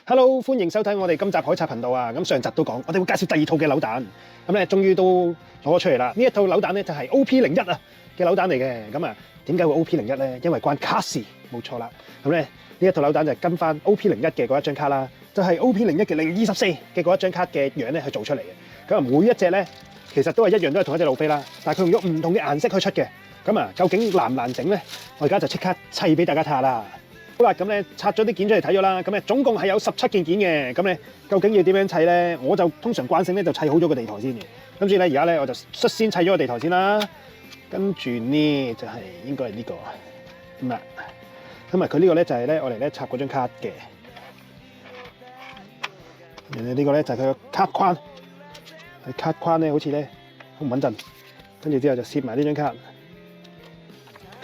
Hello，歡迎收睇我哋今集海賊頻道啊！咁上集都講，我哋會介紹第二套嘅扭蛋。咁咧，終於都攞咗出嚟啦！呢一套扭蛋咧就係 OP01啊嘅扭蛋嚟嘅。咁啊，點解會 OP01咧？因為關卡事，冇錯啦。咁咧，呢一套扭蛋就係跟翻 OP01嘅嗰一張卡啦，就係 OP01嘅024嘅嗰一張卡嘅樣咧去做出嚟嘅。咁啊，每一隻咧其實都係一樣，都係同一隻路飛啦，但係佢用咗唔同嘅顏色去出嘅。咁啊，究竟難唔難整咧？我而家就即刻砌俾大家睇下啦。好啦，咁咧拆咗啲件出嚟睇咗啦，咁咧總共係有17件件嘅，咁咧究竟要點樣砌咧？我就通常慣性咧就砌好咗個地台先嘅，跟住咧而家咧我就率先砌咗個地台先啦，跟住呢就係應該係呢個咁啊，咁啊佢呢個咧就係咧我哋咧插嗰張卡嘅，然後呢個咧就係佢個卡框，佢卡框咧好似咧好唔穩陣，跟住之後就攝埋呢張卡，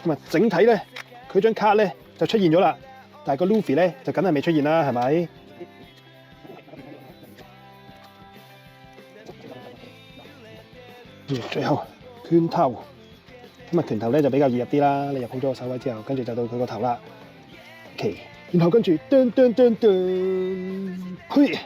咁啊整體咧佢張卡咧就出現咗啦，但係個 Luffy 咧就梗係未出現啦，係咪？最後拳頭，咁啊拳頭咧就比較易入啲啦。你入好咗個手位之後，跟住就到佢個頭啦。OK， 然後跟住嘿，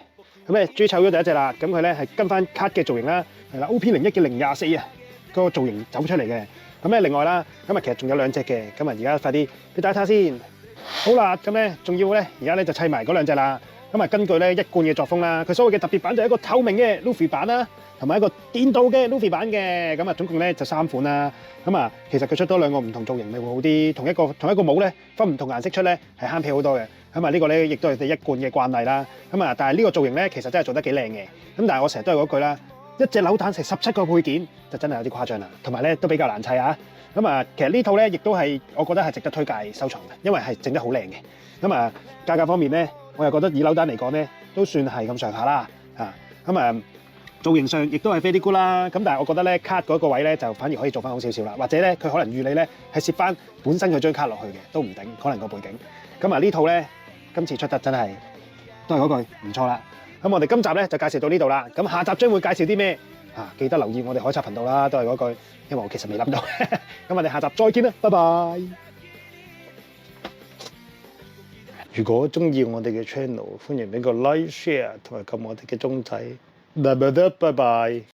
咁咧終於湊咗第一隻啦。咁佢咧係跟翻卡嘅造型啦，係啦 OP01嘅024啊，個造型走出嚟嘅。咁咧另外啦，咁啊其實仲有兩隻嘅，咁啊而家快啲俾大家睇下先。好啦，咁咧仲要咧，而家咧就砌埋嗰兩隻啦。咁啊根據咧一貫嘅作風啦，佢所謂嘅特別版就係一個透明嘅 Luffy 版啦，同埋一個電鍍嘅 Luffy 版嘅。咁啊總共咧就3款啦。咁啊其實佢出多兩個唔同造型，咪會好啲。同一個帽咧分唔同顏色出咧係慳皮好多嘅。咁啊呢個咧亦都係一貫嘅慣例啦。咁啊但係呢個造型咧其實真係做得幾靚嘅。咁但係我成日都係嗰句啦。一隻扭蛋成17個配件，就真係有啲誇張啦，同埋咧都比較難砌啊！咁啊，其實呢套咧亦都係我覺得係值得推介收藏嘅，因為係整得好靚嘅。咁啊，價格方面咧，我又覺得以扭蛋嚟講咧，都算係咁上下啦。咁啊，造型上亦都係 very good 啦。咁但係我覺得咧，卡嗰個位咧就反而可以做翻好少少啦，或者咧佢可能預你咧係攝翻本身佢張卡落去嘅，都唔定，可能個背景。咁啊呢套咧今次出得真係都係嗰句唔錯啦。咁我哋今集咧就介紹到呢度啦。咁下集將會介紹啲咩？記得留意我哋海賊頻道啦，都係嗰句，因為我其實未諗到。咁我哋下集再見啦，拜拜！如果中意我哋嘅 channel，歡迎俾個 like、share 同埋撳我哋嘅鐘仔。拜拜。